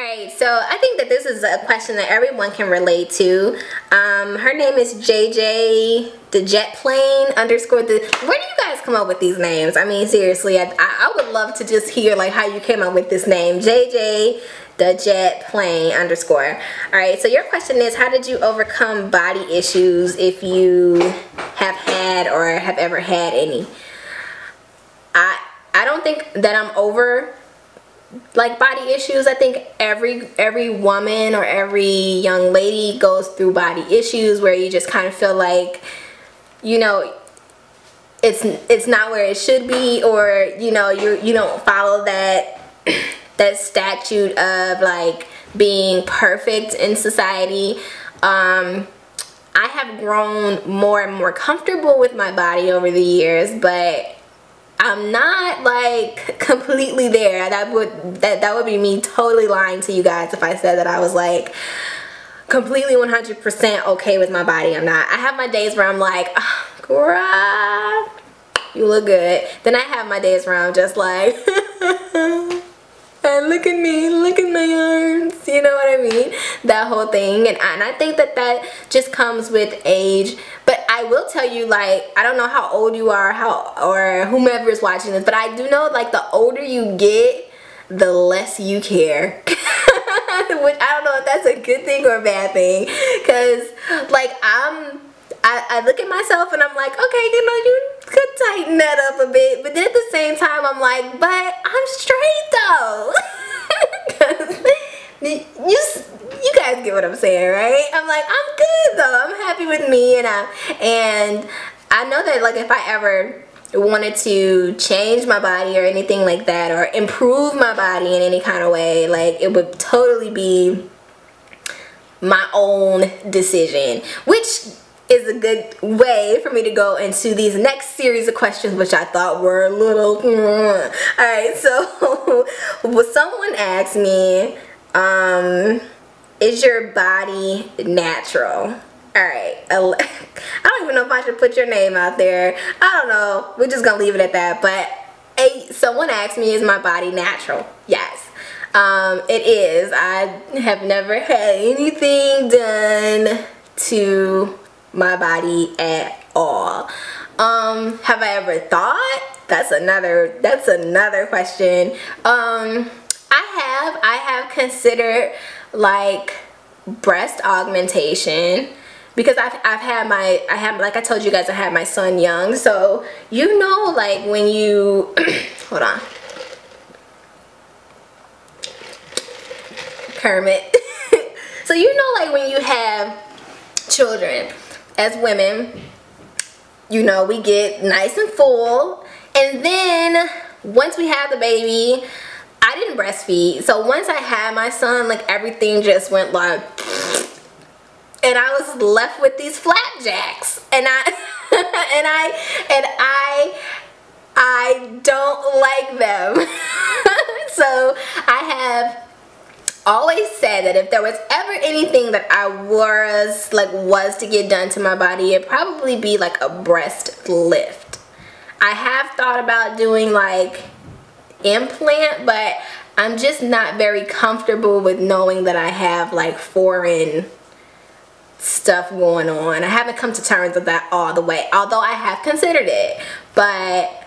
Alright, so I think that this is a question that everyone can relate to. Her name is JJ the Jet Plane underscore the. Where do you guys come up with these names? I mean, seriously, I would love to just hear like how you came up with this name. JJ the Jet Plane underscore. Alright, so your question is, how did you overcome body issues, if you have had or have ever had any? I don't think that I'm over like body issues. I think every woman or every young lady goes through body issues where you just kind of feel like, you know, it's not where it should be, or you know, you don't follow that that statute of like being perfect in society. I have grown more and more comfortable with my body over the years, but I'm not like completely there. That would be me totally lying to you guys if I said that I was like completely 100% okay with my body. I'm not. I have my days where I'm like, oh, girl, you look good. Then I have my days where I'm just like and look at me, look at my arms, you know what I mean? That whole thing. And I think that just comes with age. But I will tell you, like, I don't know how old you are, or whomever is watching this, but I do know, like, the older you get, the less you care. Which I don't know if that's a good thing or a bad thing, because like I look at myself and I'm like, okay, you know, you could tighten that up a bit, but then at the same time I'm like, but I'm straight though. You guys get what I'm saying, right? I'm like, I'm good though. I'm happy with me, and I know that like if I ever wanted to change my body or anything like that, or improve my body in any kind of way, like it would totally be my own decision, which is a good way for me to go into these next series of questions, which I thought were a little alright. So someone asked me, is your body natural? Alright, I don't even know if I should put your name out there. I don't know, we're just gonna leave it at that. But someone asked me, is my body natural? Yes, it is. I have never had anything done to my body at all. Have I ever thought? That's another question. I have considered like breast augmentation, because I have like I told you guys, I had my son young, so you know, like when you hold on, Kermit. So you know, like when you have children, as women, you know, we get nice and full, and then once we have the baby, I didn't breastfeed, so once I had my son, like everything just went like, and I was left with these flapjacks, and I don't like them. So I have always said that if there was ever anything that I was to get done to my body, it'd probably be like a breast lift. I have thought about doing like implant, but I'm just not very comfortable with knowing that I have like foreign stuff going on. I haven't come to terms with that all the way, although I have considered it, but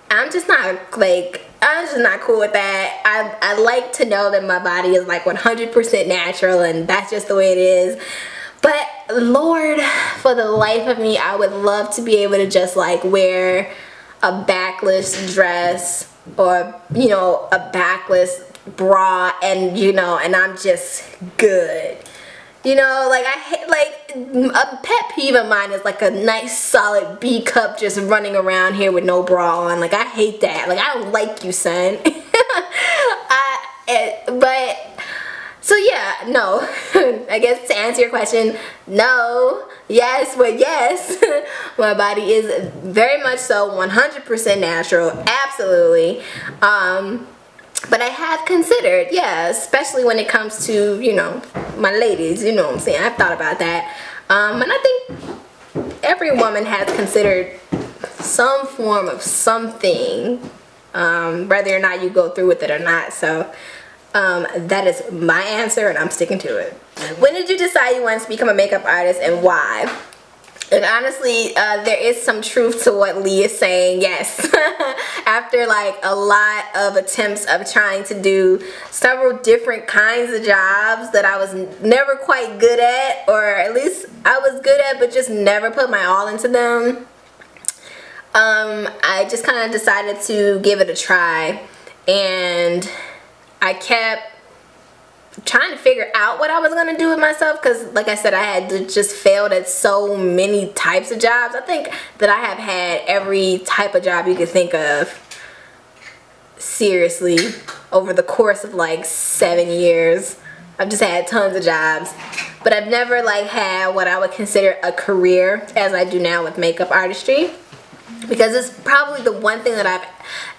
I'm just not cool with that. I like to know that my body is like 100% natural, and that's just the way it is. But Lord, for the life of me, I would love to be able to just like wear a backless dress, or you know, a backless bra, and you know, and I'm just good. You know, like I hate, like a pet peeve of mine is like a nice solid B cup just running around here with no bra on. Like I hate that. Like I don't like you, son. But so yeah, no. I guess to answer your question, no. Yes, but yes. My body is very much so 100% natural. Absolutely. But I have considered, yeah, especially when it comes to, you know, my ladies, you know what I'm saying. I've thought about that. And I think every woman has considered some form of something, whether or not you go through with it or not. So that is my answer, and I'm sticking to it. When did you decide you wanted to become a makeup artist, and why? And honestly, there is some truth to what Lee is saying. Yes. After like a lot of attempts of trying to do several different kinds of jobs that I was never quite good at, or at least I was good at but just never put my all into them, I just kind of decided to give it a try. And I kept trying to figure out what I was going to do with myself, because like I said, I had just failed at so many types of jobs. I think that I have had every type of job you could think of, seriously, over the course of like 7 years. I've just had tons of jobs, but I've never like had what I would consider a career as I do now with makeup artistry, because it's probably the one thing that I've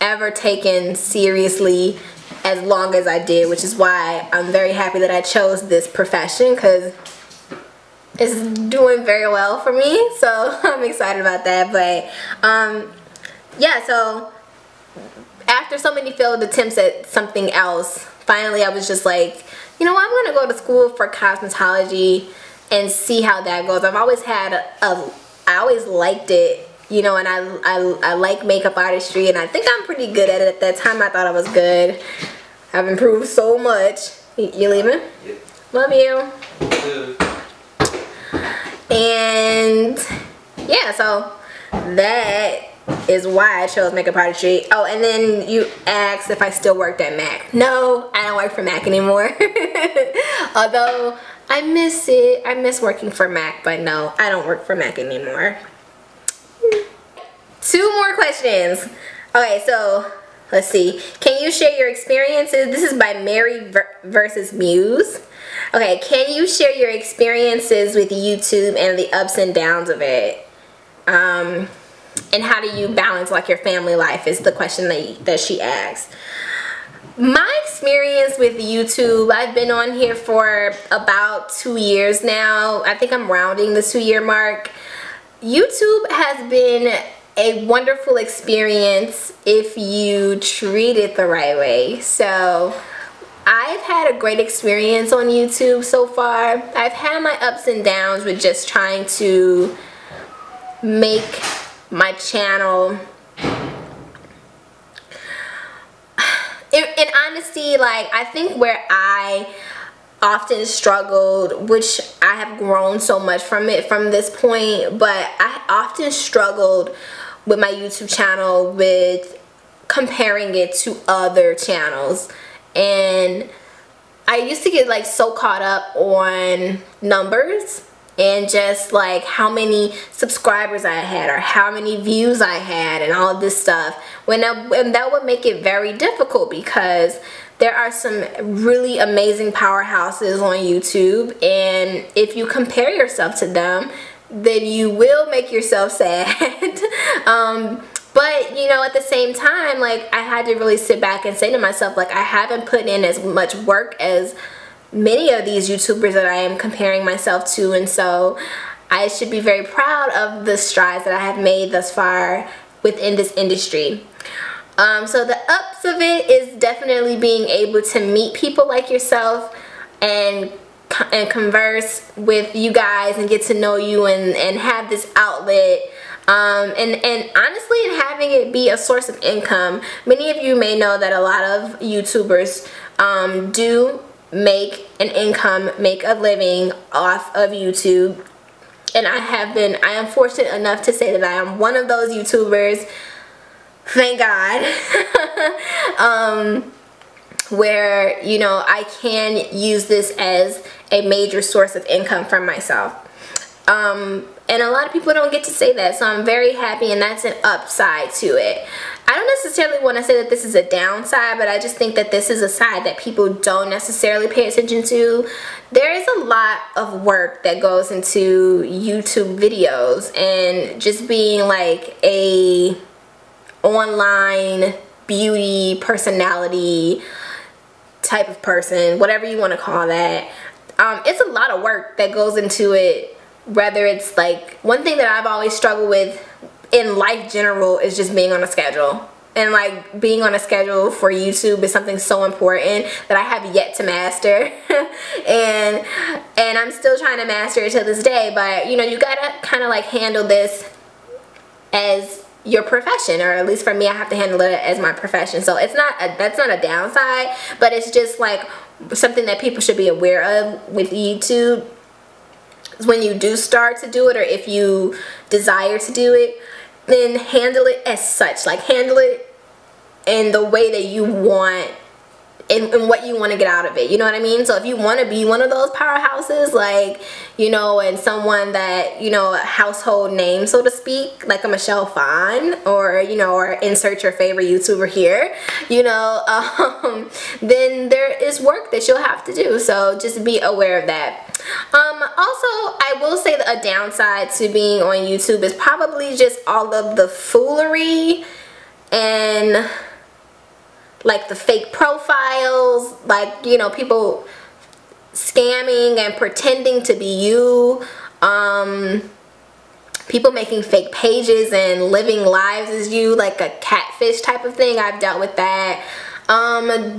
ever taken seriously as long as I did, which is why I'm very happy that I chose this profession, because it's doing very well for me, so I'm excited about that. But yeah, so after so many failed attempts at something else, finally I was just like, you know what, I'm gonna go to school for cosmetology and see how that goes. I've always had I always liked it, you know, and I like makeup artistry, and I think I'm pretty good at it. At that time I thought I was good. I've improved so much. You leaving? Yep. Love you. And yeah, so that is why I chose makeup artistry. Oh, and then you asked if I still worked at MAC. No, I don't work for MAC anymore. Although I miss it. I miss working for MAC, but no, I don't work for MAC anymore. 2 more questions. Okay, so let's see. Can you share your experiences? This is by Mary versus Muse. Okay, can you share your experiences with YouTube and the ups and downs of it? And how do you balance like your family life is the question that she asked. My experience with YouTube, I've been on here for about 2 years now. I think I'm rounding the 2-year mark. YouTube has been a wonderful experience if you treat it the right way. So I've had a great experience on YouTube so far. I've had my ups and downs with just trying to make my channel, in honesty, like I think where I often struggled, which I have grown so much from it from this point, but I often struggled with my YouTube channel with comparing it to other channels. And I used to get like so caught up on numbers and just like how many subscribers I had or how many views I had and all this stuff, and that would make it very difficult, because there are some really amazing powerhouses on YouTube, and if you compare yourself to them, then you will make yourself sad. But you know, at the same time, like I had to really sit back and say to myself, like I haven't put in as much work as many of these YouTubers that I am comparing myself to, and so I should be very proud of the strides that I have made thus far within this industry. So the ups of it is definitely being able to meet people like yourself and converse with you guys and get to know you and have this outlet, and honestly, and having it be a source of income. Many of you may know that a lot of YouTubers do make an income, make a living off of YouTube, and I am fortunate enough to say that I am one of those YouTubers, thank God, where, you know, I can use this as a major source of income for myself. And a lot of people don't get to say that, so I'm very happy, and that's an upside to it. I don't necessarily want to say that this is a downside, but I just think that this is a side that people don't necessarily pay attention to. There is a lot of work that goes into YouTube videos, and just being like a online beauty personality type of person, whatever you want to call that. It's a lot of work that goes into it. Whether it's like, one thing that I've always struggled with in life general is just being on a schedule. and like being on a schedule for YouTube is something so important that I have yet to master. and I'm still trying to master it to this day. But you know, you gotta kind of like handle this as your profession, or at least for me, I have to handle it as my profession. So it's not that's not a downside, but it's just like something that people should be aware of with YouTube. When you do start to do it, or if you desire to do it, then handle it as such. Like handle it in the way that you want, and what you want to get out of it, you know what I mean? So if you want to be one of those powerhouses, like, you know, and someone that, you know, a household name, so to speak, like a Michelle Phan, or, you know, or insert your favorite YouTuber here, you know, then there is work that you'll have to do. So just be aware of that. Also, I will say that a downside to being on YouTube is probably just all of the foolery and like the fake profiles, like, you know, people scamming and pretending to be you, people making fake pages and living lives as you, like a catfish type of thing. I've dealt with that.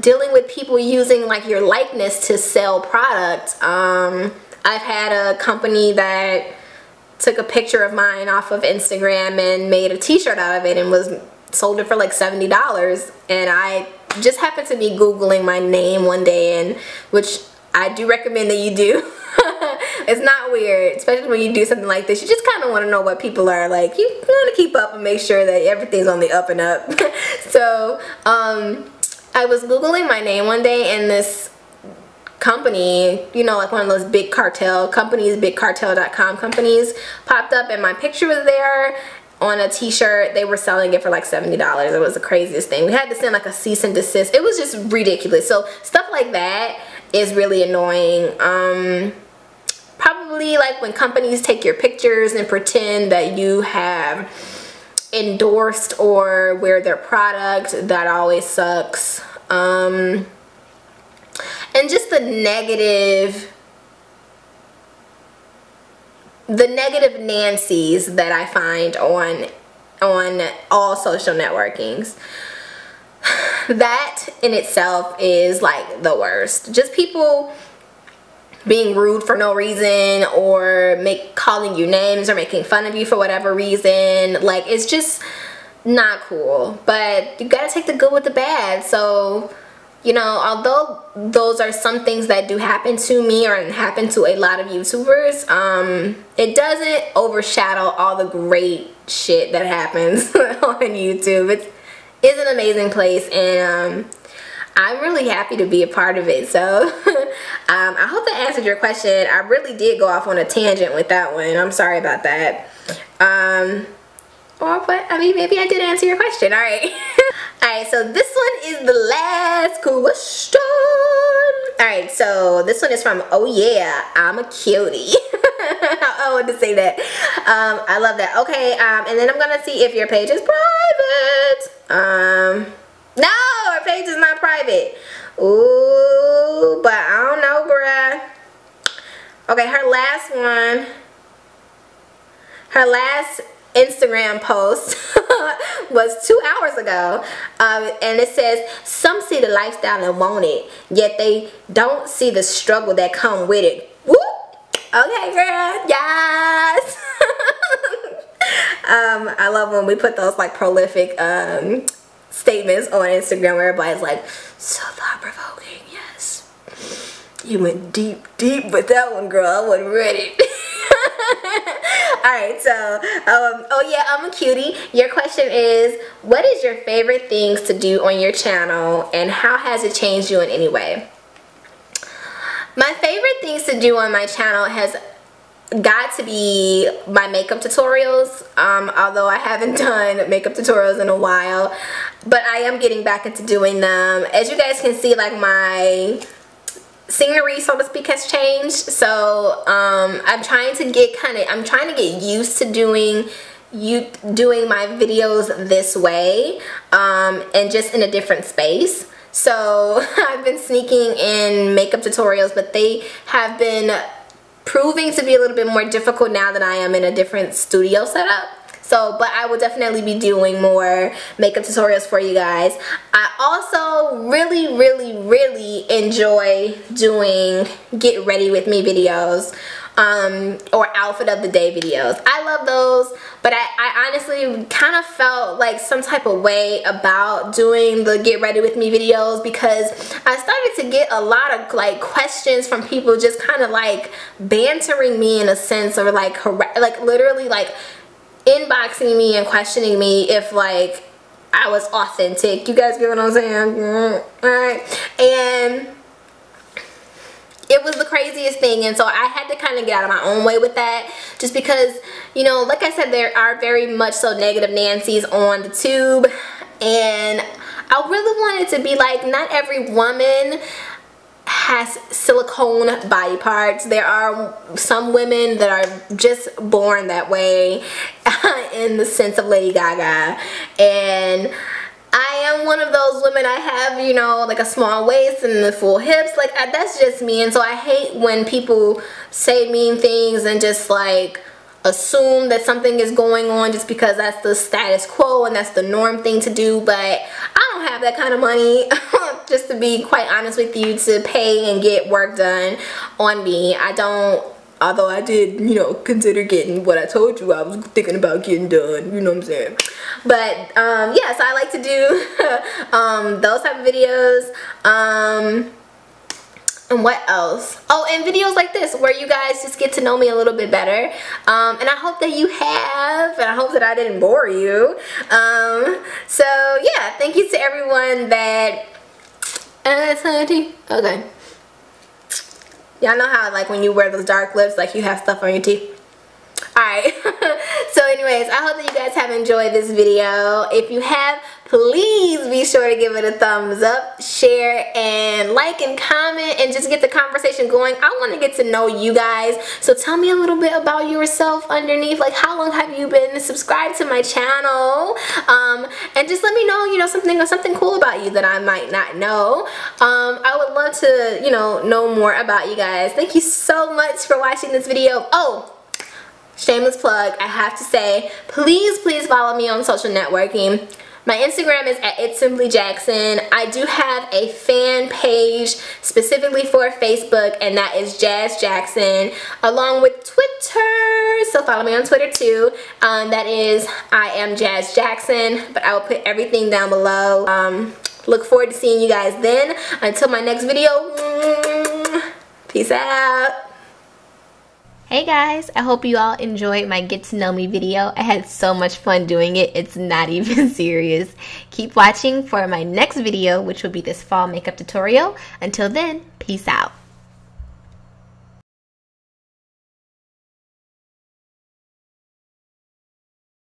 Dealing with people using like your likeness to sell products. I've had a company that took a picture of mine off of Instagram and made a t-shirt out of it and sold it for like $70, and I just happened to be googling my name one day, and which I do recommend that you do. It's not weird, especially when you do something like this. You just kind of want to know what people are like. You want to keep up and make sure that everything's on the up and up. So I was googling my name one day, and this company, you know, like one of those big cartel companies, bigcartel.com companies, popped up, and my picture was there on a t-shirt. They were selling it for like $70. It was the craziest thing. We had to send like a cease and desist. It was just ridiculous. So stuff like that is really annoying. Probably like when companies take your pictures and pretend that you have endorsed or wear their product, that always sucks. And just the negative Nancys that I find on all social networkings. That in itself is like the worst. Just people being rude for no reason, or calling you names, or making fun of you for whatever reason. Like, it's just not cool. But you gotta take the good with the bad. So, you know, although those are some things that do happen to me or happen to a lot of YouTubers, it doesn't overshadow all the great shit that happens on YouTube. It's an amazing place, and I'm really happy to be a part of it. So I hope that answered your question. I really did go off on a tangent with that one. I'm sorry about that. But I mean, maybe I did answer your question. All right. Alright, so this one is the last question. Alright, so this one is from Oh Yeah, I'm a Cutie. I wanted to say that. I love that. Okay, and then I'm gonna see if your page is private. No, her page is not private. Ooh, but I don't know, bruh. Okay, her last Instagram post was 2 hours ago, and it says, some see the lifestyle and want it, yet they don't see the struggle that come with it. Whoop! Okay, girl, yes. I love when we put those like prolific statements on Instagram where everybody's like, so thought-provoking. Yes, you went deep with that one, girl. I wasn't ready. Alright, so oh yeah, I'm a cutie. Your question is, what is your favorite things to do on your channel, and how has it changed you in any way? My favorite things to do on my channel has got to be my makeup tutorials, although I haven't done makeup tutorials in a while, but I am getting back into doing them. As you guys can see, like, my scenery, so to speak, has changed. So I'm trying to get used to doing my videos this way, and just in a different space. So I've been sneaking in makeup tutorials, but they have been proving to be a little bit more difficult now that I am in a different studio setup. So, but I will definitely be doing more makeup tutorials for you guys. I also really enjoy doing get ready with me videos, or outfit of the day videos. I love those, but I honestly kind of felt like some type of way about doing the get ready with me videos, because I started to get a lot of like questions from people just kind of like bantering me in a sense, or like literally like inboxing me and questioning me if like I was authentic. You guys get what I'm saying? Alright. And it was the craziest thing, and so I had to kind of get out of my own way with that, just because, you know, like I said, there are very much so negative Nancys on the tube, and I really wanted to be like, not every woman has silicone body parts. There are some women that are just born that way in the sense of Lady Gaga, and I am one of those women. I have, you know, like a small waist and the full hips. Like, that's just me. And so I hate when people say mean things and just like assume that something is going on just because that's the status quo and that's the norm thing to do. But I don't have that kind of money, just to be quite honest with you, to pay and get work done on me. I don't. Although I did, you know, consider getting what I told you I was thinking about getting done, you know what I'm saying? But, yeah, so I like to do those type of videos. And what else? Oh, and videos like this where you guys just get to know me a little bit better. And I hope that you have, and I hope that I didn't bore you. So, yeah, thank you to everyone that... Okay. Y'all know how like when you wear those dark lips, like you have stuff on your teeth? Alright. So anyways, I hope that you guys have enjoyed this video. If you have, please be sure to give it a thumbs up, share, and like and comment, and just get the conversation going. I want to get to know you guys. So tell me a little bit about yourself underneath. Like, how long have you been subscribed to my channel? And just let me know, you know, something cool about you that I might not know. I would love to, you know more about you guys. Thank you so much for watching this video. Oh, shameless plug, I have to say, please follow me on social networking. My Instagram is at @itssimplyjackson. I do have a fan page specifically for Facebook, and that is Jaz Jackson, along with Twitter. So follow me on Twitter too. That is I am Jaz Jackson, but I will put everything down below. Look forward to seeing you guys then. Until my next video, peace out. Hey guys, I hope you all enjoyed my get to know me video. I had so much fun doing it. It's not even serious. Keep watching for my next video, which will be this fall makeup tutorial. Until then, peace out.